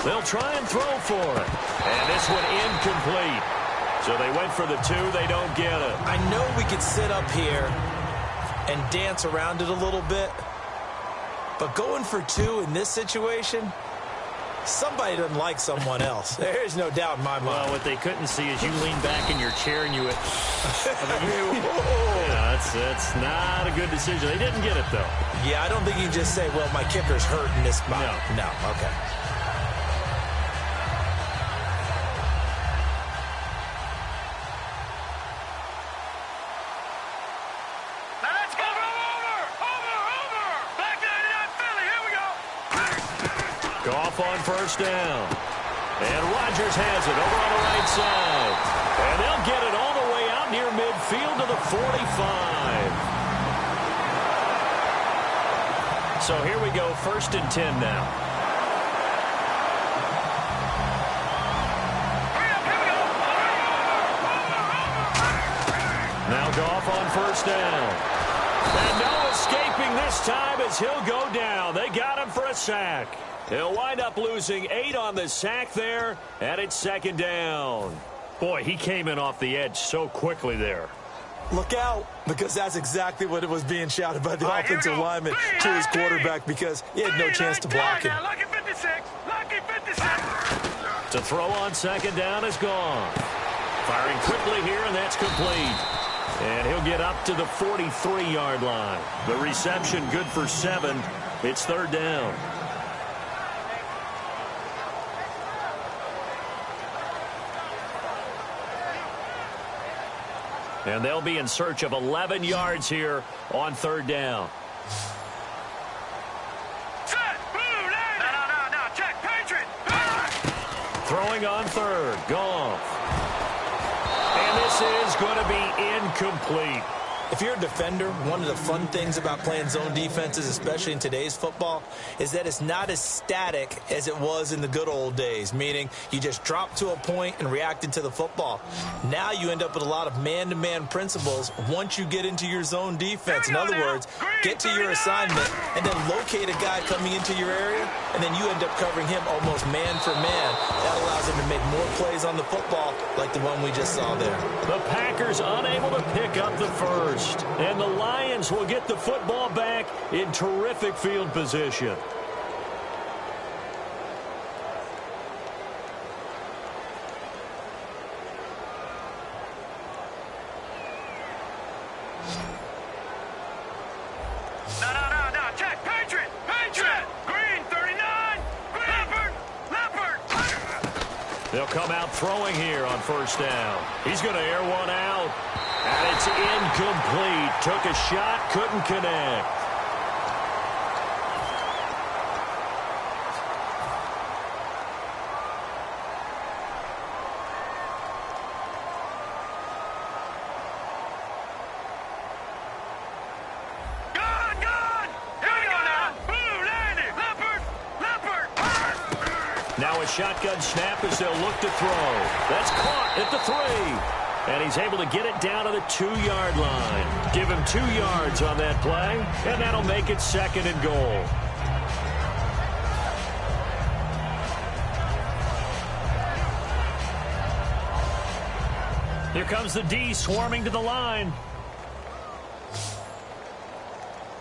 They'll try and throw for it. And this one incomplete. So they went for the two. They don't get it. I know we could sit up here and dance around it a little bit, but going for two in this situation, somebody doesn't like someone else. There's no doubt in my mind. Well, what they couldn't see is you lean back in your chair and you went, yeah, that's not a good decision. They didn't get it, though. Yeah, I don't think you can just say, well, my kicker's hurt in this spot. No, okay. Goff on first down. And Rodgers has it over on the right side. And they'll get it all the way out near midfield to the 45. So here we go, 1st and 10 now. Now Goff on first down. And no escaping this time as he'll go down. They got him for a sack. He'll wind up losing 8 on the sack there, and it's 2nd down. Boy, he came in off the edge so quickly there. Look out, because that's exactly what it was being shouted by the offensive lineman to his quarterback because he had no chance to block him. Lucky 56. Lucky 56. To throw on 2nd down is gone. Firing quickly here, and that's complete. And he'll get up to the 43-yard line. The reception good for 7. It's third down. And they'll be in search of 11 yards here on third down. Set. Blue, no. Check. Patriot. Throwing on third. Goff. And this is going to be incomplete. If you're a defender, one of the fun things about playing zone defenses, especially in today's football, is that it's not as static as it was in the good old days, meaning you just drop to a point and reacted to the football. Now you end up with a lot of man-to-man principles once you get into your zone defense. In other words, get to your assignment and then locate a guy coming into your area, and then you end up covering him almost man for man. That allows him to make more plays on the football like the one we just saw there. The Packers unable to pick up the first. And the Lions will get the football back in terrific field position. No. Check. Patriot. Green, 39. Leopard. They'll come out throwing here on first down. He's going to air one out. And it's incomplete. Took a shot, couldn't connect. Gone. Here we go now. Blue, landed. Leopard. Now a shotgun snap as they'll look to throw. That's caught at the 3. And he's able to get it down to the 2-yard line. Give him 2 yards on that play, and that'll make it second and goal. Here comes the D swarming to the line.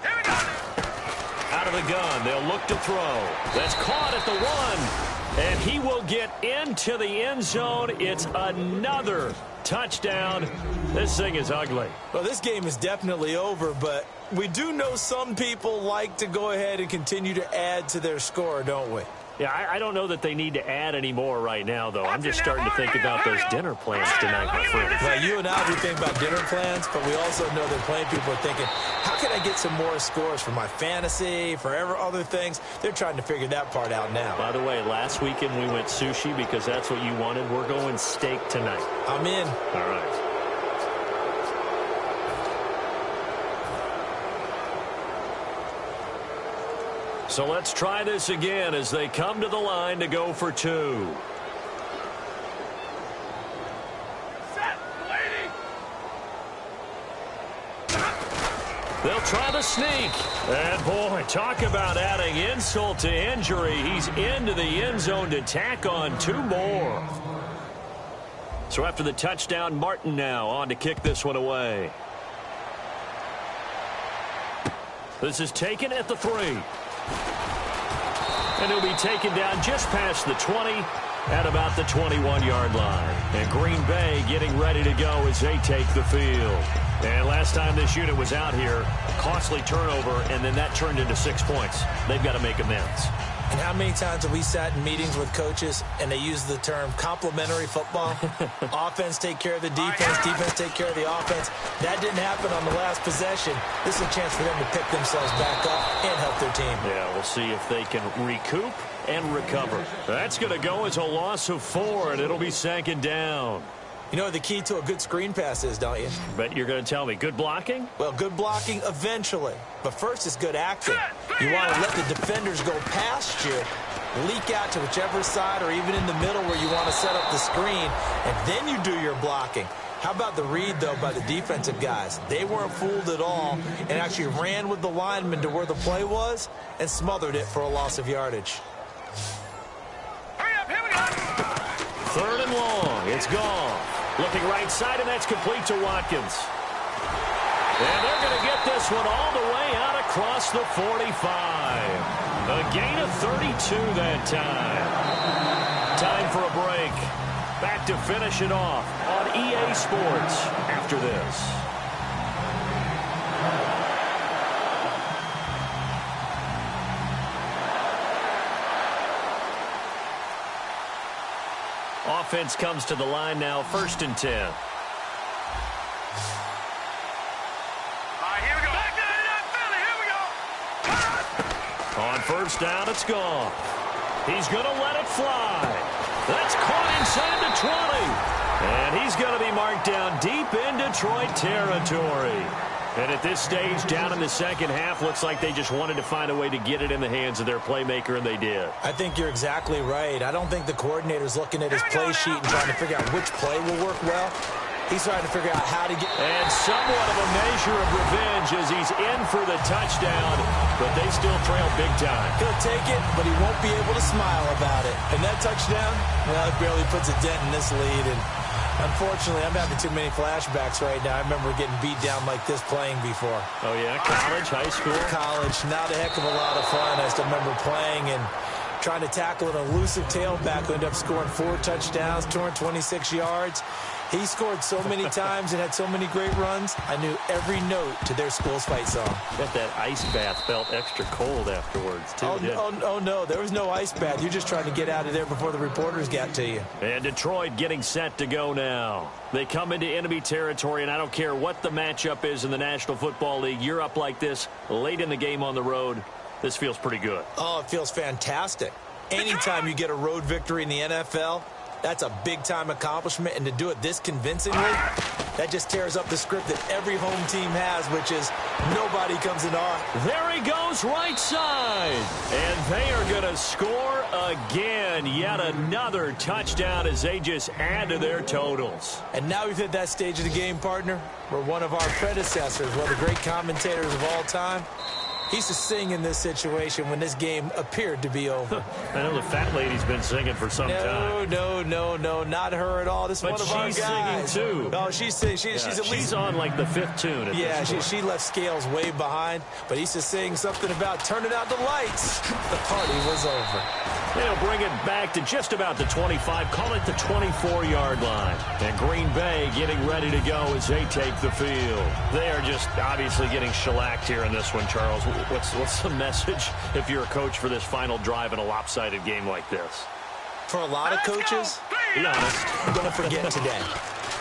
Here we go. Out of the gun, they'll look to throw. That's caught at the 1. And he will get into the end zone. It's another touchdown. This thing is ugly. Well, this game is definitely over, but we do know some people like to go ahead and continue to add to their score, don't we? Yeah, I don't know that they need to add any more right now, though. I'm just starting to think about those dinner plans tonight, my friend. Well, you and I, we think about dinner plans, but we also know that plenty of people are thinking, how can I get some more scores for my fantasy, for other things? They're trying to figure that part out now. By the way, last weekend we went sushi because that's what you wanted. We're going steak tonight. I'm in. All right. So let's try this again as they come to the line to go for 2. Set. Lady. They'll try the sneak. And, boy, talk about adding insult to injury. He's into the end zone to tack on 2 more. So after the touchdown, Martin now on to kick this one away. This is taken at the 3. And he'll be taken down just past the 20 at about the 21-yard line. And Green Bay getting ready to go as they take the field. And last time this unit was out here, costly turnover, and then that turned into 6 points. They've got to make amends. And how many times have we sat in meetings with coaches and they use the term complementary football? Offense take care of the defense, defense take care of the offense. That didn't happen on the last possession. This is a chance for them to pick themselves back up and help their team. Yeah, we'll see if they can recoup and recover. That's going to go as a loss of 4, and it'll be second down. You know what the key to a good screen pass is, don't you? But you're going to tell me, good blocking? Well, good blocking eventually. But first is good acting. You want to let the defenders go past you, leak out to whichever side or even in the middle where you want to set up the screen, and then you do your blocking. How about the read, though, by the defensive guys? They weren't fooled at all and actually ran with the lineman to where the play was and smothered it for a loss of yardage. Hurry up, here we go. 3rd and long. It's gone. Looking right side, and that's complete to Watkins. And they're going to get this one all the way out across the 45. A gain of 32 that time. Time for a break. Back to finish it off on EA Sports after this. Offense comes to the line now, 1st and 10. All right, here we go. Back to that Philly. Here we go. On 1st down, it's gone. He's going to let it fly. That's caught inside the 20. And he's going to be marked down deep in Detroit territory. And at this stage, down in the second half, looks like they just wanted to find a way to get it in the hands of their playmaker, and they did. I think you're exactly right. I don't think the coordinator's looking at his play sheet and trying to figure out which play will work well. He's trying to figure out how to get... And somewhat of a measure of revenge as he's in for the touchdown, but they still trail big time. He'll take it, but he won't be able to smile about it. And that touchdown, well, it barely puts a dent in this lead. And unfortunately, I'm having too many flashbacks right now. I remember getting beat down like this playing before. Oh, yeah? College, high school? College. Not a heck of a lot of fun. I still remember playing and trying to tackle an elusive tailback who ended up scoring 4 touchdowns, 226 yards. He scored so many times and had so many great runs, I knew every note to their school's fight song. Bet that ice bath felt extra cold afterwards, too. Oh, no, there was no ice bath. You're just trying to get out of there before the reporters got to you. And Detroit getting set to go now. They come into enemy territory, and I don't care what the matchup is in the National Football League. You're up like this late in the game on the road. This feels pretty good. Oh, it feels fantastic. Anytime you get a road victory in the NFL, that's a big-time accomplishment, and to do it this convincingly, that just tears up the script that every home team has, which is nobody comes into our... There he goes, right side. And they are going to score again. Yet another touchdown as they just add to their totals. And now we've hit that stage of the game, partner, where one of our predecessors, one of the great commentators of all time, he used to sing in this situation when this game appeared to be over. I know the fat lady's been singing for some time. No, not her at all. This is one of our guys. But she's singing, too. No, she's singing. She's at least... She's on, like, the 5th tune at this point. She left Scales way behind, but he used to sing something about turning out the lights. The party was over. They'll bring it back to just about the 25, call it the 24-yard line. And Green Bay getting ready to go as they take the field. They are just obviously getting shellacked here in this one, Charles. What's the message if you're a coach for this final drive in a lopsided game like this? For a lot of coaches, be honest, I'm going to forget today.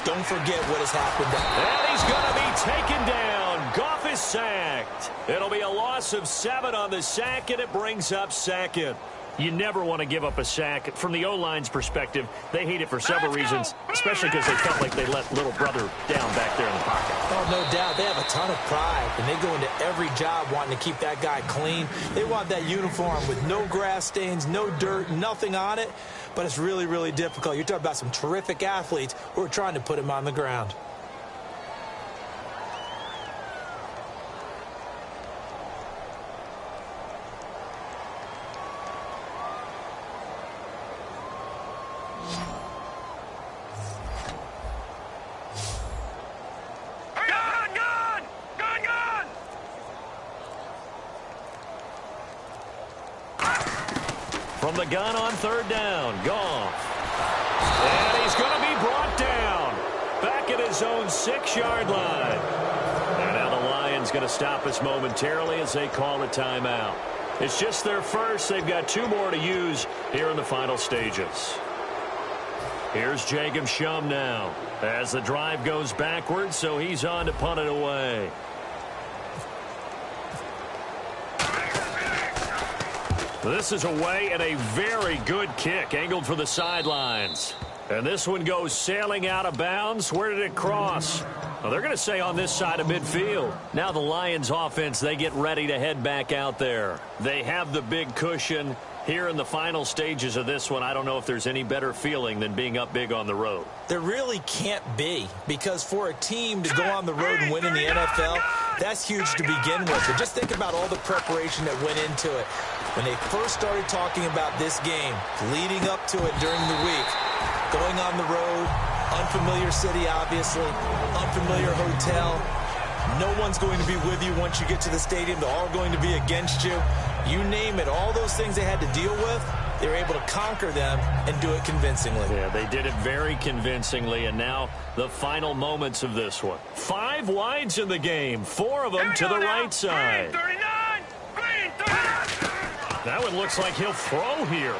Don't forget what has happened. And he's going to be taken down. Goff is sacked. It'll be a loss of 7 on the sack, and it brings up 2nd. You never want to give up a sack. From the O-line's perspective, they hate it for several reasons, especially because they felt like they let little brother down back there in the pocket. Oh, no doubt. They have a ton of pride, and they go into every job wanting to keep that guy clean. They want that uniform with no grass stains, no dirt, nothing on it, but it's really, really difficult. You're talking about some terrific athletes who are trying to put him on the ground. From the gun on 3rd down, Goff. And he's going to be brought down. Back at his own 6-yard line. And now the Lions going to stop us momentarily as they call a timeout. It's just their first. They've got 2 more to use here in the final stages. Here's Jacob Shum now as the drive goes backwards, so he's on to punt it away. This is away and a very good kick angled for the sidelines. And this one goes sailing out of bounds. Where did it cross? Well, they're going to say on this side of midfield. Now the Lions offense, they get ready to head back out there. They have the big cushion. Here in the final stages of this one, I don't know if there's any better feeling than being up big on the road. There really can't be, because for a team to go on the road and win in the NFL, that's huge to begin with. But just think about all the preparation that went into it. When they first started talking about this game, leading up to it during the week, going on the road, unfamiliar city, obviously, unfamiliar hotel. No one's going to be with you once you get to the stadium. They're all going to be against you. You name it, all those things they had to deal with, they were able to conquer them and do it convincingly. Yeah, they did it very convincingly, and now the final moments of this one. 5 wides in the game, 4 of them to the right side. Green 39! Green 39! That one looks like he'll throw here.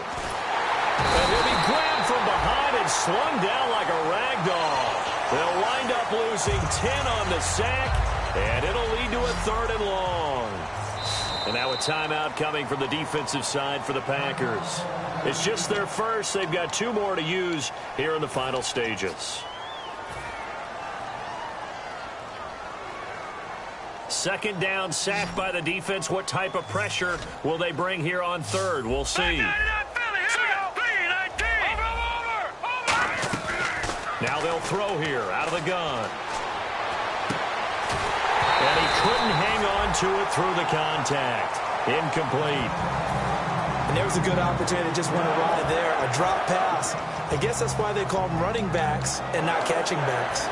And he'll be grabbed from behind and slung down like a rag doll. They'll wind up losing 10 on the sack, and it'll lead to a 3rd and long. And now a timeout coming from the defensive side for the Packers. It's just their first. They've got 2 more to use here in the final stages. Second down, sack by the defense. What type of pressure will they bring here on 3rd? We'll see. Now they'll throw here out of the gun. And he couldn't hang on to it through the contact. Incomplete. And there was a good opportunity to just went awry there. A drop pass. I guess that's why they call them running backs and not catching backs.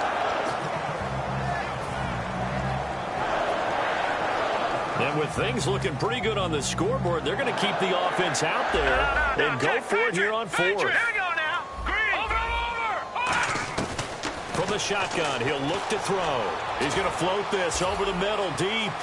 And with things looking pretty good on the scoreboard, they're going to keep the offense out there and go for it here on 4th. From the shotgun, he'll look to throw. He's going to float this over the middle deep.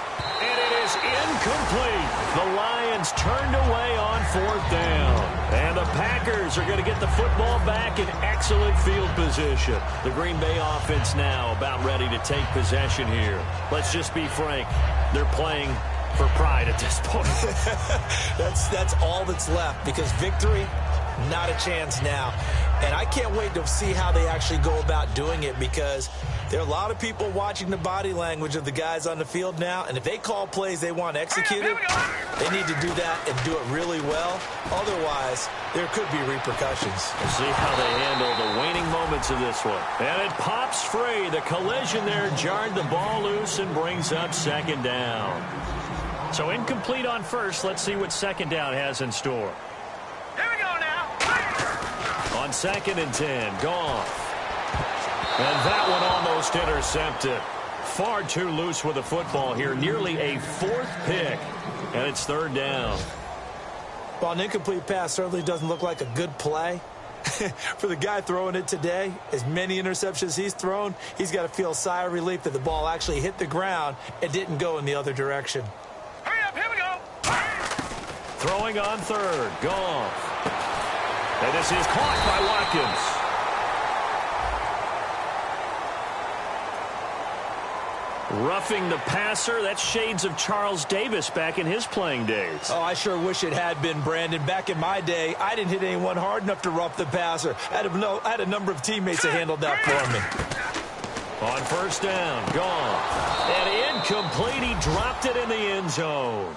And it is incomplete. The Lions turned away on 4th down. And the Packers are going to get the football back in excellent field position. The Green Bay offense now about ready to take possession here. Let's just be frank. They're playing for pride at this point. That's all that's left, because victory, not a chance now. And I can't wait to see how they actually go about doing it, because there are a lot of people watching the body language of the guys on the field now, and if they call plays they want executed, they need to do that and do it really well. Otherwise, there could be repercussions. We'll see how they handle the waning moments of this one. And it pops free. The collision there jarred the ball loose and brings up 2nd down. So incomplete on 1st. Let's see what 2nd down has in store. Here we go now. On 2nd and 10, Goff. And that one almost intercepted. Far too loose with the football here. Nearly a 4th pick. And it's 3rd down. Well, an incomplete pass certainly doesn't look like a good play. For the guy throwing it today, as many interceptions he's thrown, he's got to feel a sigh of relief that the ball actually hit the ground and didn't go in the other direction. Hurry up, here we go. Throwing on 3rd, Goff. And this is caught by Watkins. Roughing the passer. That's shades of Charles Davis back in his playing days. Oh, I sure wish it had been, Brandon. Back in my day, I didn't hit anyone hard enough to rough the passer. I had a number of teammates that handled that for me. On 1st down, gone. And incomplete. He dropped it in the end zone.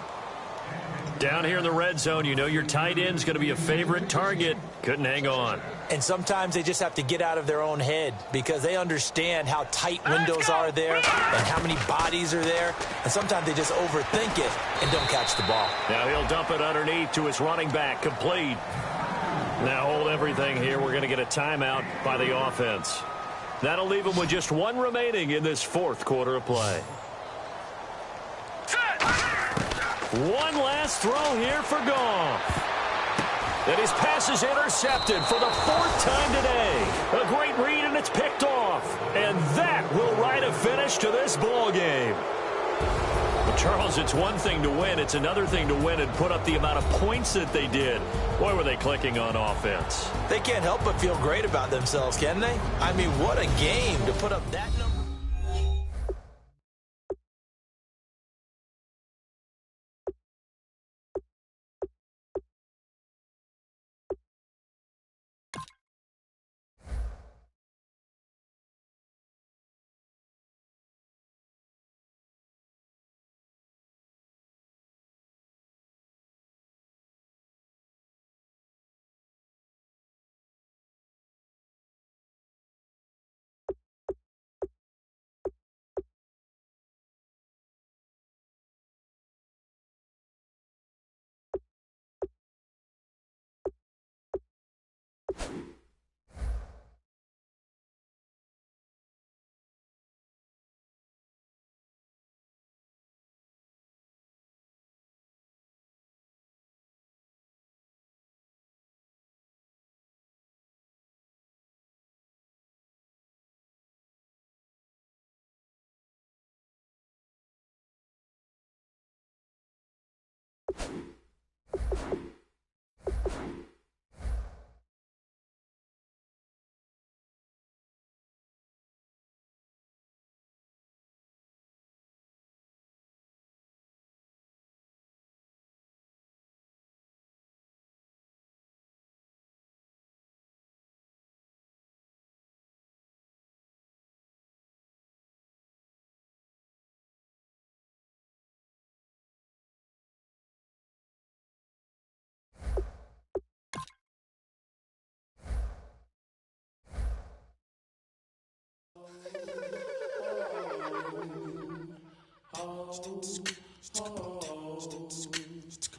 Down here in the red zone, you know your tight end's going to be a favorite target. Couldn't hang on. And sometimes they just have to get out of their own head, because they understand how tight windows are there and how many bodies are there. And sometimes they just overthink it and don't catch the ball. Now he'll dump it underneath to his running back. Complete. Now hold everything here. We're going to get a timeout by the offense. That'll leave him with just 1 remaining in this 4th quarter of play. One last throw here for Goff. And his pass is intercepted for the 4th time today. A great read, and it's picked off. And that will write a finish to this ball game. But Charles, it's one thing to win. It's another thing to win and put up the amount of points that they did. Boy, were they clicking on offense. They can't help but feel great about themselves, can they? I mean, what a game to put up that number.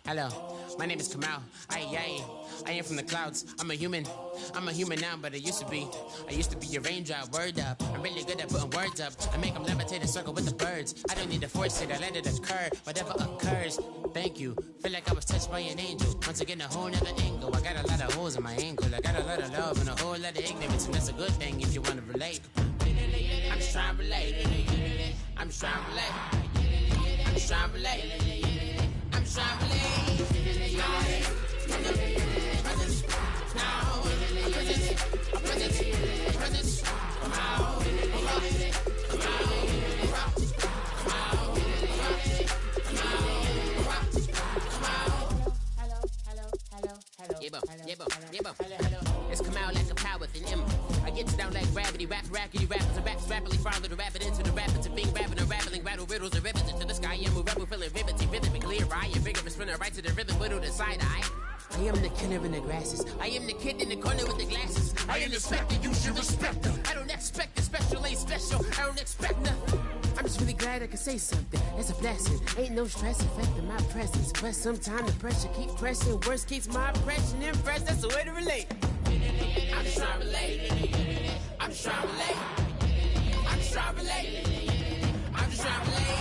Hello, my name is Kamal. I am from the clouds. I'm a human now, but I used to be a raindrop. Word up, I'm really good at putting words up. I make them levitate and circle with the birds. I don't need to force it, I let it occur. Whatever occurs, thank you. Feel like I was touched by an angel. Once again, a whole nother angle. I got a lot of holes in my ankle. I got a lot of love and a whole lot of ignorance, and that's a good thing if you want to relate. I'm just trying to relate. I'm just trying to relate. I'm just trying to relate. I'm just trying to relate. It's come out like a power with an M. I get down like gravity, rackety rappers and raps rapidly follow the rapid into the rapids of being rapping and rattling, rattle riddles and rivets into the sky. I'm a rebel, feeling riveting, vivid, clear eye, and vigorous, spinner right to the rhythm, widow to side eye. I am the killer in the grasses. I am the kid in the corner with the glasses. I am the specter, you should respect them. I don't expect the special, ain't special. I don't expect nothing. I'm just really glad I can say something. It's a blessing. Ain't no stress affecting my presence. But sometimes the pressure keeps pressing. Worst keeps my impression impressed. That's the way to relate. I'm just trying to relate. I'm just trying to relate. I'm just trying to relate. I'm just trying to relate.